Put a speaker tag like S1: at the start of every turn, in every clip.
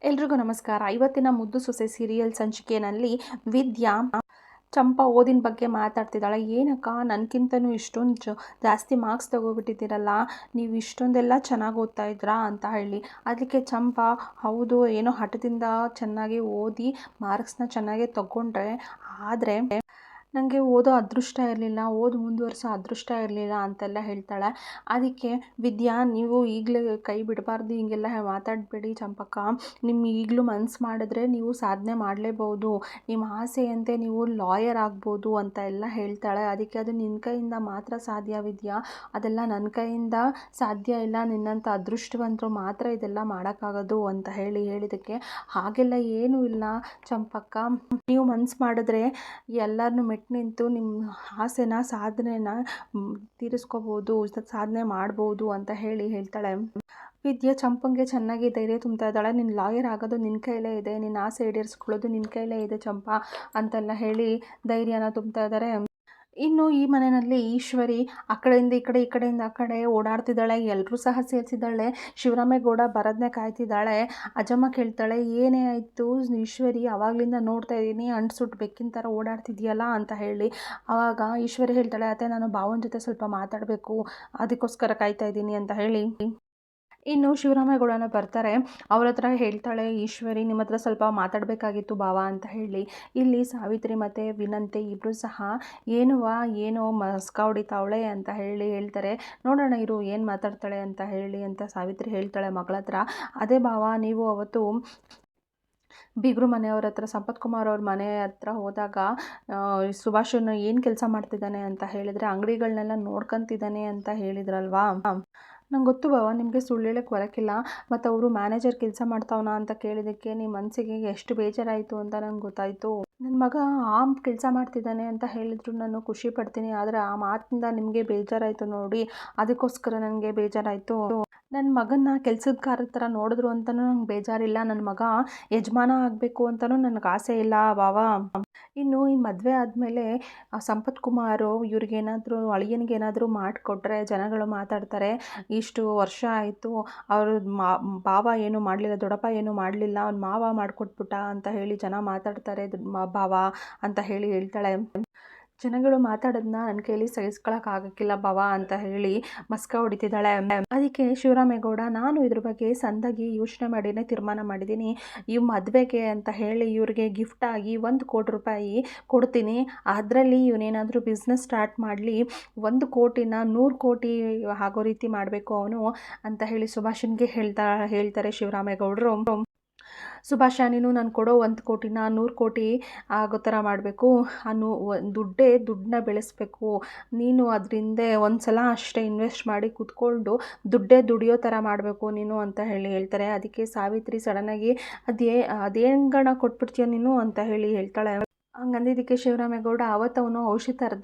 S1: ಎಲ್ರಿಗೂ ನಮಸ್ಕಾರ. ಇವತ್ತಿನ ಮುದ್ದು ಸೊಸೆ ಸೀರಿಯಲ್ ಸಂಚಿಕೆಯಲ್ಲಿ ವಿದ್ಯಾ ಚಂಪಾ ಓದಿನ ಬಗ್ಗೆ ಮಾತಾಡ್ತಿದ್ದಾಳೆ. ಏನಕ್ಕ ನನಗಿಂತನೂ ಇಷ್ಟೊಂದು ಜಾಸ್ತಿ ಮಾರ್ಕ್ಸ್ ತೊಗೊಬಿಟ್ಟಿದ್ದೀರಲ್ಲ, ನೀವು ಇಷ್ಟೊಂದೆಲ್ಲ ಚೆನ್ನಾಗಿ ಓದ್ತಾ ಇದ್ರಾ ಅಂತ ಹೇಳಿ. ಅದಕ್ಕೆ ಚಂಪಾ ಹೌದು, ಏನೋ ಹಠದಿಂದ ಚೆನ್ನಾಗಿ ಓದಿ ಮಾರ್ಕ್ಸ್ನ ಚೆನ್ನಾಗೇ ತಗೊಂಡ್ರೆ, ಆದರೆ ನನಗೆ ಓದೋ ಅದೃಷ್ಟ ಇರಲಿಲ್ಲ, ಮುಂದುವರಿಸೋ ಅದೃಷ್ಟ ಇರಲಿಲ್ಲ ಅಂತೆಲ್ಲ ಹೇಳ್ತಾಳೆ. ಅದಕ್ಕೆ ವಿದ್ಯಾ, ನೀವು ಈಗಲೇ ಕೈ ಬಿಡಬಾರ್ದು, ಹಿಂಗೆಲ್ಲ ಮಾತಾಡಬೇಡಿ ಚಂಪಕ್ಕ. ಈಗಲೂ ಮನಸ್ಸು ಮಾಡಿದ್ರೆ ನೀವು ಸಾಧನೆ ಮಾಡಲೇಬಹುದು, ನಿಮ್ಮ ಆಸೆಯಂತೆ ನೀವು ಲಾಯರ್ ಆಗ್ಬೋದು ಅಂತ ಎಲ್ಲ ಹೇಳ್ತಾಳೆ. ಅದಕ್ಕೆ ಅದು ನಿನ್ನ ಕೈಯಿಂದ ಮಾತ್ರ ಸಾಧ್ಯ ವಿದ್ಯಾ, ಅದೆಲ್ಲ ನನ್ನ ಕೈಯಿಂದ ಸಾಧ್ಯ ಇಲ್ಲ, ನಿನ್ನಂಥ ಅದೃಷ್ಟವಂತರು ಮಾತ್ರ ಇದೆಲ್ಲ ಮಾಡೋಕ್ಕಾಗೋದು ಅಂತ ಹೇಳಿದ್ದಕ್ಕೆ, ಹಾಗೆಲ್ಲ ಏನೂ ಇಲ್ಲ ಚಂಪಕ್ಕ, ನೀವು ಮನಸ್ಸು ಮಾಡಿದ್ರೆ ಎಲ್ಲರನ್ನೂ ಮೆಟ್ಟಿ ನಿಂತು ನಿಮ್ಮ ಆಸೆನ ಸಾಧನೆನ ತೀರಿಸ್ಕೋಬೋದು, ಸಾಧನೆ ಮಾಡ್ಬೋದು ಅಂತ ಹೇಳ್ತಾಳೆ. ವಿದ್ಯಾ ಚಂಪಂಗೆ ಚೆನ್ನಾಗಿ ಧೈರ್ಯ ತುಂಬ್ತಾ ಇದ್ದಾಳೆ. ನಿನ್ನ ಲಾಯರ್ ಆಗೋದು ನಿನ್ನ ಕೈಲೇ ಇದೆ, ನಿನ್ನ ಆಸೆ ಈಡೇರಿಸ್ಕೊಳ್ಳೋದು ನಿನ್ನ ಕೈಲೇ ಇದೆ ಚಂಪಾ ಅಂತೆಲ್ಲ ಹೇಳಿ ಧೈರ್ಯನ ತುಂಬ್ತಾ ಇದ್ದಾರೆ. ಇನ್ನು ಈ ಮನೆಯಲ್ಲಿ ಈಶ್ವರಿ ಆ ಕಡೆಯಿಂದ ಈ ಕಡೆಯಿಂದ ಆ ಕಡೆ ಓಡಾಡ್ತಿದ್ದಾಳೆ. ಎಲ್ಲರೂ ಸಹ ಸೇರಿಸಿದ್ದಾಳೆ. ಶಿವರಾಮೇಗೌಡ ಬರೋದನ್ನೇ ಕಾಯ್ತಿದ್ದಾಳೆ. ಅಜ್ಜಮ್ಮ ಕೇಳ್ತಾಳೆ, ಏನೇ ಆಯಿತು ಈಶ್ವರಿ, ಆವಾಗಲಿಂದ ನೋಡ್ತಾ ಇದ್ದೀನಿ ಅಂಟುಸುಟ್ಟು ಬೆಕ್ಕಿನ ಥರ ಓಡಾಡ್ತಿದ್ಯಲ್ಲ ಅಂತ ಹೇಳಿ. ಆವಾಗ ಈಶ್ವರಿ ಹೇಳ್ತಾಳೆ, ಅತ್ತೆ ನಾನು ಭಾವನ ಜೊತೆ ಸ್ವಲ್ಪ ಮಾತಾಡಬೇಕು, ಅದಕ್ಕೋಸ್ಕರ ಕಾಯ್ತಾ ಇದ್ದೀನಿ ಅಂತ ಹೇಳಿ. ಇನ್ನು ಶಿವರಾಮೇಗೌಡನ ಬರ್ತಾರೆ. ಅವ್ರ ಹತ್ರ ಹೇಳ್ತಾಳೆ ಈಶ್ವರಿ, ನಿಮ್ಮ ಹತ್ರ ಸ್ವಲ್ಪ ಮಾತಾಡಬೇಕಾಗಿತ್ತು ಭಾವ ಅಂತ ಹೇಳಿ. ಇಲ್ಲಿ ಸಾವಿತ್ರಿ ಮತ್ತು ವಿನಂತಿ ಇಬ್ಬರು ಸಹ ಏನೋ ಮಸ್ಕ ಹೊಡಿತಾವಳೆ ಅಂತ ಹೇಳ್ತಾರೆ. ನೋಡೋಣ ಇರು ಏನು ಮಾತಾಡ್ತಾಳೆ ಅಂತ ಸಾವಿತ್ರಿ ಹೇಳ್ತಾಳೆ ಮಗಳ ಹತ್ರ. ಅದೇ ಭಾವ, ನೀವು ಅವತ್ತು ಬೀಗರು ಮನೆಯವ್ರ ಹತ್ರ, ಸಂಪತ್ ಕುಮಾರ್ ಅವ್ರ ಮನೆ ಹತ್ರ ಹೋದಾಗ ಸುಭಾಷನ್ನು ಏನು ಕೆಲಸ ಮಾಡ್ತಿದ್ದಾನೆ ಅಂತ ಹೇಳಿದರೆ, ಅಂಗಡಿಗಳನ್ನೆಲ್ಲ ನೋಡ್ಕೊತಿದ್ದಾನೆ ಅಂತ ಹೇಳಿದ್ರಲ್ವಾ. ನಂಗೆ ಗೊತ್ತು ಬಾವ, ನಿಮಗೆ ಸುಳ್ಳು ಹೇಳಕ್ಕೆ ಬರೋಕ್ಕಿಲ್ಲ. ಮತ್ತು ಅವರು ಮ್ಯಾನೇಜರ್ ಕೆಲಸ ಮಾಡ್ತಾವನ ಅಂತ ಕೇಳಿದ್ದಕ್ಕೆ ನಿಮ್ಮ ಮನಸ್ಸಿಗೆ ಎಷ್ಟು ಬೇಜಾರಾಯಿತು ಅಂತ ನಂಗೆ ಗೊತ್ತಾಯಿತು. ನನ್ನ ಮಗ ಕೆಲಸ ಮಾಡ್ತಿದ್ದಾನೆ ಅಂತ ಹೇಳಿದ್ರು ನಾನು ಖುಷಿ ಪಡ್ತೀನಿ, ಆದರೆ ಆ ಮಾತಿಂದ ನಿಮಗೆ ಬೇಜಾರಾಯಿತು ನೋಡಿ, ಅದಕ್ಕೋಸ್ಕರ ನನಗೆ ಬೇಜಾರಾಯಿತು. ನನ್ನ ಮಗನ್ನ ಕೆಲಸಗಾರ ಥರ ನೋಡಿದ್ರು ಅಂತಲೂ ನಂಗೆ ಬೇಜಾರಿಲ್ಲ, ನನ್ನ ಮಗ ಯಜಮಾನ ಆಗಬೇಕು ಅಂತಲೂ ನನಗೆ ಆಸೆ ಇಲ್ಲ ಬಾವ. ಇನ್ನು ಈ ಮದುವೆ ಆದಮೇಲೆ ಸಂಪತ್ ಕುಮಾರು ಇವ್ರಿಗೇನಾದರೂ ಅಳಿಯನಿಗೇನಾದರೂ ಮಾಡಿಕೊಟ್ರೆ ಜನಗಳು ಮಾತಾಡ್ತಾರೆ, ಇಷ್ಟು ವರ್ಷ ಆಯಿತು ಅವರು ಭಾವ ಏನೂ ಮಾಡಲಿಲ್ಲ, ದೊಡ್ಡಪ್ಪ ಏನೂ ಮಾಡಲಿಲ್ಲ, ಅವ್ನ ಮಾವ ಮಾಡಿಕೊಟ್ಬಿಟ್ಟ ಅಂತ ಹೇಳಿ ಜನ ಮಾತಾಡ್ತಾರೆ ಭಾವ ಅಂತ ಹೇಳ್ತಾಳೆ. ಜನಗಳು ಮಾತಾಡೋದನ್ನ ನನ್ನ ಕೈಲಿ ಸಹಿಸ್ಕೊಳಕ್ಕಾಗಕ್ಕಿಲ್ಲ ಭಾವ ಅಂತ ಹೇಳಿ ಮಸ್ಕ ಹೊಡಿತಿದ್ದಾಳೆ. ಅದಕ್ಕೆ ಶಿವರಾಮೇಗೌಡ, ನಾನು ಇದ್ರ ಬಗ್ಗೆ ಸಂದಾಗಿ ಯೋಚನೆ ಮಾಡಿನೇ ತೀರ್ಮಾನ ಮಾಡಿದ್ದೀನಿ, ಈ ಮದುವೆಗೆ ಅಂತ ಹೇಳಿ ಇವ್ರಿಗೆ ಗಿಫ್ಟಾಗಿ 1 ಕೋಟಿ ರೂಪಾಯಿ ಕೊಡ್ತೀನಿ, ಅದರಲ್ಲಿ ಇವನೇನಾದರೂ ಬಿಸ್ನೆಸ್ ಸ್ಟಾರ್ಟ್ ಮಾಡಲಿ, 1 ಕೋಟಿನ 100 ಕೋಟಿ ಆಗೋ ರೀತಿ ಮಾಡಬೇಕು ಅವನು ಅಂತ ಹೇಳಿ ಸುಭಾಷನ್ಗೆ ಹೇಳ್ತಾರೆ ಶಿವರಾಮೇಗೌಡರು. ಸುಭಾಷ, ನೀನು ನಾನು ಕೊಡೋ 1 ಕೋಟಿನ 100 ಕೋಟಿ ಆಗೋ ಥರ ಮಾಡಬೇಕು, ದುಡ್ಡನ್ನ ಬೆಳೆಸಬೇಕು, ನೀನು ಅದರಿಂದ ಒಂದು ಸಲ ಅಷ್ಟೇ ಇನ್ವೆಸ್ಟ್ ಮಾಡಿ ಕೂತ್ಕೊಂಡು ದುಡಿಯೋ ಥರ ಮಾಡಬೇಕು ನೀನು ಅಂತ ಹೇಳ್ತಾರೆ. ಅದಕ್ಕೆ ಸಾವಿತ್ರಿ ಸಡನ್ನಾಗಿ ಅದೇಂಗಣ ಕೊಟ್ಬಿಡ್ತೀಯ ನೀನು ಅಂತ ಹೇಳ್ತಾಳೆ. ಹಂಗಂದಿದ್ದಕ್ಕೆ ಶಿವರಾಮೇಗೌಡ, ಅವತ್ತು ಔಷಧಿ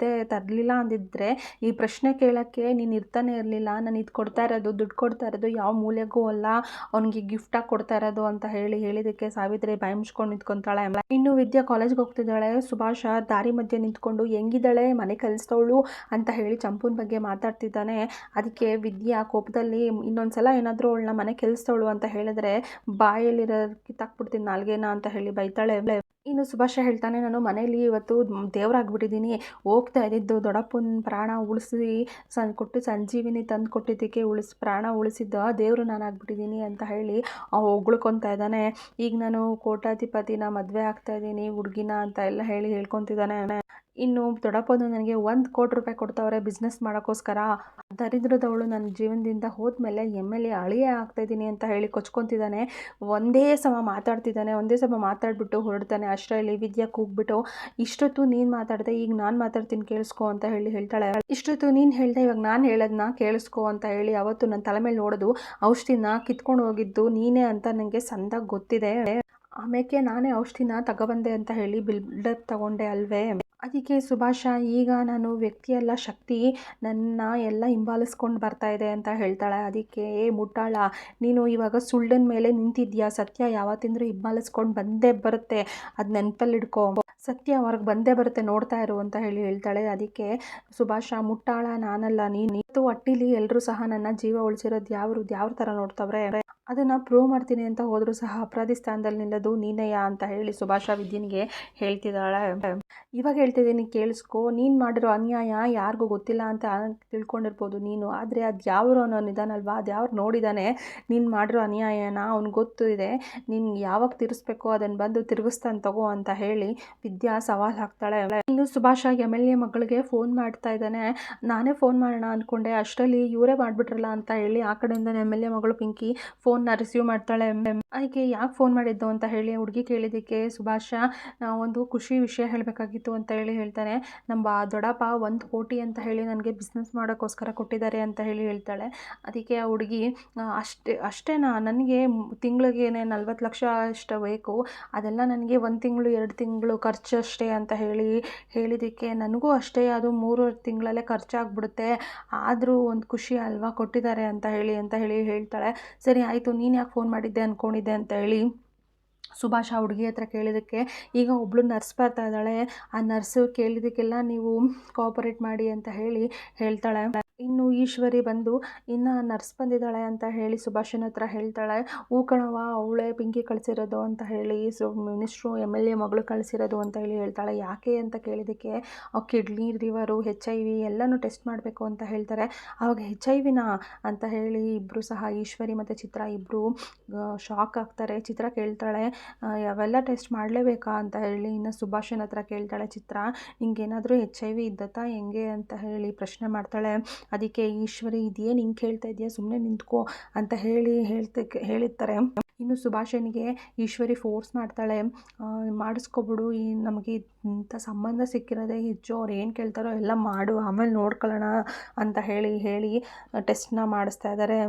S1: ತರಲಿಲ್ಲ ಅಂದಿದ್ರೆ ಈ ಪ್ರಶ್ನೆ ಕೇಳೋಕ್ಕೆ ನೀನು ಇರ್ತಾನೆ ಇರಲಿಲ್ಲ, ನಾನು ಇದು ಕೊಡ್ತಾ ಇರೋದು, ದುಡ್ಡು ಕೊಡ್ತಾ ಇರೋದು ಯಾವ ಮೂಲೆಗೂ ಅಲ್ಲ, ಅವನಿಗೆ ಗಿಫ್ಟಾಗಿ ಕೊಡ್ತಾ ಇರೋದು ಅಂತ ಹೇಳಿದ್ದಕ್ಕೆ ಸಾವಿತ್ರಿ ಬಾಯಿ ಮುಚ್ಕೊಂಡು ನಿಂತ್ಕೊತಾಳೆ. ಇನ್ನು ವಿದ್ಯಾ ಕಾಲೇಜ್ಗೆ ಹೋಗ್ತಿದ್ದಾಳೆ. ಸುಭಾಷ ದಾರಿ ಮಧ್ಯೆ ನಿಂತ್ಕೊಂಡು ಹೆಂಗಿದ್ದಾಳೆ, ಮನೆ ಕಲಿಸ್ತವಳು ಅಂತ ಹೇಳಿ ಚಂಪುನ ಬಗ್ಗೆ ಮಾತಾಡ್ತಿದ್ದಾನೆ. ಅದಕ್ಕೆ ವಿದ್ಯಾ ಕೋಪದಲ್ಲಿ, ಇನ್ನೊಂದ್ಸಲ ಏನಾದರೂ ಅವಳನ್ನ ಮನೆ ಕೆಲಸದವಳು ಅಂತ ಹೇಳಿದ್ರೆ ಬಾಯಲ್ಲಿರೋ ಕಿತ್ತಾಕ್ಬಿಡ್ತೀನಿ ನಾಲ್ಗೇನ ಅಂತ ಹೇಳಿ ಬೈತಾಳೆ. ಇನ್ನು ಸುಭಾಷ ಹೇಳ್ತಾನೆ, ನಾನು ಮನೇಲಿ ಇವತ್ತು ದೇವರಾಗ್ಬಿಟ್ಟಿದ್ದೀನಿ, ಹೋಗ್ತಾ ಇದ್ದಿದ್ದು ದೊಡ್ಡಪ್ಪನ ಪ್ರಾಣ ಉಳಿಸಿ ಕೊಟ್ಟು ಸಂಜೀವಿನಿ ತಂದು ಕೊಟ್ಟಿದ್ದಕ್ಕೆ ಪ್ರಾಣ ಉಳಿಸಿದ್ದ ದೇವರು ನಾನು ಆಗ್ಬಿಟ್ಟಿದ್ದೀನಿ ಅಂತ ಹೇಳಿ ಹೊಗಳ್ಕೊತಾ ಇದ್ದಾನೆ. ಈಗ ನಾನು ಕೋಟ್ಯಾಧಿಪತಿನ ಮದುವೆ ಆಗ್ತಾ ಇದ್ದೀನಿ ಹುಡುಗಿನ ಅಂತ ಎಲ್ಲ ಹೇಳ್ಕೊತಿದ್ದಾನೆ. ಇನ್ನು ದೊಡ್ಡಪ್ಪನು ನನಗೆ 1 ಕೋಟಿ ರೂಪಾಯಿ ಕೊಡ್ತಾವ್ರೆ ಬಿಸ್ನೆಸ್ ಮಾಡೋಕ್ಕೋಸ್ಕರ, ದರಿದ್ರದವಳು ನನ್ನ ಜೀವನದಿಂದ ಹೋದ್ಮೇಲೆ MLA ಅಳಿಯ ಆಗ್ತಾಯಿದ್ದೀನಿ ಅಂತ ಹೇಳಿ ಕೊಚ್ಕೊತಿದ್ದಾನೆ. ಒಂದೇ ಸಮ ಮಾತಾಡ್ಬಿಟ್ಟು ಹೊರಡ್ತಾನೆ. ಅಷ್ಟರಲ್ಲಿ ವಿದ್ಯಾ ಕೂಗ್ಬಿಟ್ಟು, ಇಷ್ಟೊತ್ತು ನೀನು ಮಾತಾಡಿದೆ, ಈಗ ನಾನು ಮಾತಾಡ್ತೀನಿ ಕೇಳಿಸ್ಕೊ ಅಂತ ಹೇಳ್ತಾಳೆ. ಇಷ್ಟೊತ್ತು ನೀನು ಹೇಳ್ದೆ, ಇವಾಗ ನಾನು ಹೇಳೋದನ್ನ ಕೇಳಿಸ್ಕೊ ಅಂತ ಹೇಳಿ, ಅವತ್ತು ನನ್ನ ತಲೆ ಮೇಲೆ ನೋಡೋದು ಔಷಧಿನ ಕಿತ್ಕೊಂಡು ಹೋಗಿದ್ದು ನೀನೇ ಅಂತ ನನಗೆ ಸಂದಾಗಿ ಗೊತ್ತಿದೆ, ಆಮೇಲೆ ನಾನೇ ಔಷಧಿನ ತಗೊಬಂದೆ ಅಂತ ಹೇಳಿ ಬಿಲ್ಡಪ್ ತಗೊಂಡೆ ಅಲ್ವೇ. ಅದಕ್ಕೆ ಸುಭಾಷ, ಈಗ ನಾನು ವ್ಯಕ್ತಿಯಲ್ಲ ಶಕ್ತಿ, ನನ್ನ ಎಲ್ಲ ಹಿಂಬಾಲಿಸ್ಕೊಂಡು ಬರ್ತಾ ಇದೆ ಅಂತ ಹೇಳ್ತಾಳೆ. ಅದಕ್ಕೆ, ಮುಟ್ಟಾಳ, ನೀನು ಇವಾಗ ಸುಳ್ಳಿನ ಮೇಲೆ ನಿಂತಿದ್ಯಾ, ಸತ್ಯ ಯಾವತ್ತಿಂದ್ರೂ ಹಿಂಬಾಲಿಸ್ಕೊಂಡು ಬಂದೇ ಬರುತ್ತೆ, ಅದು ನೆನಪಲ್ಲಿಡ್ಕೊ, ಸತ್ಯ ಹೊರಗೆ ಬಂದೇ ಬರುತ್ತೆ, ನೋಡ್ತಾ ಇರು ಅಂತ ಹೇಳ್ತಾಳೆ. ಅದಕ್ಕೆ ಸುಭಾಷ, ಮುಟ್ಟಾಳ ನಾನಲ್ಲ, ನೀನು ಹೊಟ್ಟಿಲಿ ಎಲ್ಲರೂ ಸಹ ನನ್ನ ಜೀವ ಉಳಿಸಿರೋದು ಯಾವ ಥರ ನೋಡ್ತವ್ರೆ, ಅದನ್ನು ಪ್ರೂವ್ ಮಾಡ್ತೀನಿ ಅಂತ ಹೋದರೂ ಸಹ ಅಪರಾಧಿ ಸ್ಥಾನದಲ್ಲಿ ನಿಲ್ಲೋದು ನೀನೆಯಾ ಅಂತ ಹೇಳಿ ಸುಭಾಷ ವಿದ್ಯನ್ಗೆ ಹೇಳ್ತಿದ್ದಾಳೆ. ಇವಾಗ ಹೇಳ್ತಿದ್ದೀನಿ ಕೇಳಿಸ್ಕೊ, ನೀನು ಮಾಡಿರೋ ಅನ್ಯಾಯ ಯಾರಿಗೂ ಗೊತ್ತಿಲ್ಲ ಅಂತ ತಿಳ್ಕೊಂಡಿರ್ಬೋದು ನೀನು, ಆದರೆ ಅದು ಯಾವರು ಅನ್ನೋನು ಇದಾನಲ್ವಾ, ಅದು ಯಾರು ನೋಡಿದ್ದಾನೆ ನೀನು ಮಾಡಿರೋ ಅನ್ಯಾಯನ ಅವ್ನಿಗೆ ಗೊತ್ತು ಇದೆ, ನೀನು ಯಾವಾಗ ತಿರ್ಸ್ಬೇಕೋ ಅದನ್ನು ಬಂದು ತಿರುಗಿಸ್ತಾನೆ ತಗೋ ಅಂತ ಹೇಳಿ ವಿದ್ಯಾ ಸವಾಲು ಹಾಕ್ತಾಳೆ. ಇನ್ನು ಸುಭಾಷ MLA ಮಗಳಿಗೆ ಫೋನ್ ಮಾಡ್ತಾ ಇದ್ದಾನೆ. ನಾನೇ ಫೋನ್ ಮಾಡೋಣ ಅಂದ್ಕೊಂಡೆ, ಅಷ್ಟರಲ್ಲಿ ಇವರೇ ಮಾಡಿಬಿಟ್ರಲ್ಲ ಅಂತ ಹೇಳಿ ಆ ಕಡೆಯಿಂದ MLA ಮಗಳು ಪಿಂಕಿ ಫೋನ್ನ ರಿಸೀವ್ ಮಾಡ್ತಾಳೆ. ಅದಕ್ಕೆ ಯಾಕೆ ಫೋನ್ ಮಾಡಿದ್ದು ಅಂತ ಹೇಳಿ ಹುಡುಗಿ ಕೇಳಿದ್ದಕ್ಕೆ ಸುಭಾಷ ಒಂದು ಖುಷಿ ವಿಷಯ ಹೇಳಬೇಕಾಗಿತ್ತು ಅಂತ ಹೇಳಿ ಹೇಳ್ತಾನೆ. ನಮ್ಮ ದೊಡ್ಡಪ್ಪ 1 ಕೋಟಿ ಅಂತ ಹೇಳಿ ನನಗೆ ಬಿಸ್ನೆಸ್ ಮಾಡೋಕ್ಕೋಸ್ಕರ ಕೊಟ್ಟಿದ್ದಾರೆ ಅಂತ ಹೇಳಿ ಹೇಳ್ತಾಳೆ. ಅದಕ್ಕೆ ಆ ಹುಡುಗಿ ಅಷ್ಟೇನಾ, ನನಗೆ ತಿಂಗಳಿಗೆ 40 ಲಕ್ಷ ಅಷ್ಟು ಬೇಕು, ಅದೆಲ್ಲ ನನಗೆ 1 ತಿಂಗಳು 2 ತಿಂಗಳು ಖರ್ಚು ಅಷ್ಟೇ ಅಂತ ಹೇಳಿದ್ದಕ್ಕೆ ನನಗೂ ಅಷ್ಟೇ, ಅದು 3 ತಿಂಗಳಲ್ಲೇ ಖರ್ಚಾಗ್ಬಿಡುತ್ತೆ, ಆದರೂ ಒಂದು ಖುಷಿ ಅಲ್ವಾ ಕೊಟ್ಟಿದ್ದಾರೆ ಅಂತ ಹೇಳಿ ಹೇಳ್ತಾಳೆ. ಸರಿ ಆಯಿತು, ನೀನು ಯಾಕೆ ಫೋನ್ ಮಾಡಿದ್ದೆ ಅಂದ್ಕೊಂಡಿದ್ದೆ ಅಂತ ಹೇಳಿ ಸುಭಾಷ ಹುಡುಗಿ ಹತ್ರ ಕೇಳಿದ್ದಕ್ಕೆ, ಈಗ ಒಬ್ಬಳು ನರ್ಸ್ ಬರ್ತಾ ಇದ್ದಾಳೆ, ಆ ನರ್ಸು ಕೇಳಿದ್ದಕ್ಕೆಲ್ಲ ನೀವು ಕೋಆಪರೇಟ್ ಮಾಡಿ ಅಂತ ಹೇಳಿ ಹೇಳ್ತಾಳೆ. ಇನ್ನು ಈಶ್ವರಿ ಬಂದು ಇನ್ನು ನರ್ಸ್ ಬಂದಿದ್ದಾಳೆ ಅಂತ ಹೇಳಿ ಸುಭಾಷನ ಹತ್ರ ಹೇಳ್ತಾಳೆ. ಕಣವ್ವ, ಅವಳೇ ಪಿಂಕಿ ಕಳಿಸಿರೋದು ಅಂತ ಹೇಳಿ ಮಿನಿಸ್ಟ್ರು MLA ಮಗಳು ಕಳಿಸಿರೋದು ಅಂತ ಹೇಳಿ ಹೇಳ್ತಾಳೆ. ಯಾಕೆ ಅಂತ ಕೇಳಿದ್ದಕ್ಕೆ ಕಿಡ್ನಿ ಲಿವರು HIV ಎಲ್ಲನೂ ಟೆಸ್ಟ್ ಮಾಡಬೇಕು ಅಂತ ಹೇಳ್ತಾರೆ. ಆವಾಗ HIV ಅಂತ ಹೇಳಿ ಇಬ್ಬರು ಸಹ ಈಶ್ವರಿ ಮತ್ತು ಚಿತ್ರ ಇಬ್ಬರು ಶಾಕ್ ಆಗ್ತಾರೆ. ಚಿತ್ರ ಕೇಳ್ತಾಳೆ, ಅವೆಲ್ಲ ಟೆಸ್ಟ್ ಮಾಡಲೇಬೇಕಾ ಅಂತ ಹೇಳಿ. ಇನ್ನು ಸುಭಾಷನ ಹತ್ರ ಕೇಳ್ತಾಳೆ ಚಿತ್ರ, ನಿಂಗೇನಾದರೂ HIV ಇದ್ದತ್ತಾ ಹೆಂಗೆ ಅಂತ ಹೇಳಿ ಪ್ರಶ್ನೆ ಮಾಡ್ತಾಳೆ. ಅದಕ್ಕೆ ಈಶ್ವರಿ, ಇದೇನು ಹಿಂಗೆ ಕೇಳ್ತಾ ಇದೆಯಾ, ಸುಮ್ಮನೆ ನಿಂತ್ಕೋ ಅಂತ ಹೇಳಿರ್ತಾರೆ. ಇನ್ನು ಸುಭಾಷನಿಗೆ ಈಶ್ವರಿ ಫೋರ್ಸ್ ಮಾಡ್ತಾಳೆ, ಮಾಡಿಸ್ಕೊಬಿಡು, ನಮಗೆ ಇಂಥ ಸಂಬಂಧ ಸಿಕ್ಕಿರೋದೇ ಹೆಚ್ಚು, ಅವ್ರು ಏನು ಕೇಳ್ತಾರೋ ಎಲ್ಲ ಮಾಡು, ಆಮೇಲೆ ನೋಡ್ಕೊಳ್ಳೋಣ ಅಂತ ಹೇಳಿ ಟೆಸ್ಟ್ನ ಮಾಡಿಸ್ತಾ ಇದ್ದಾರೆ.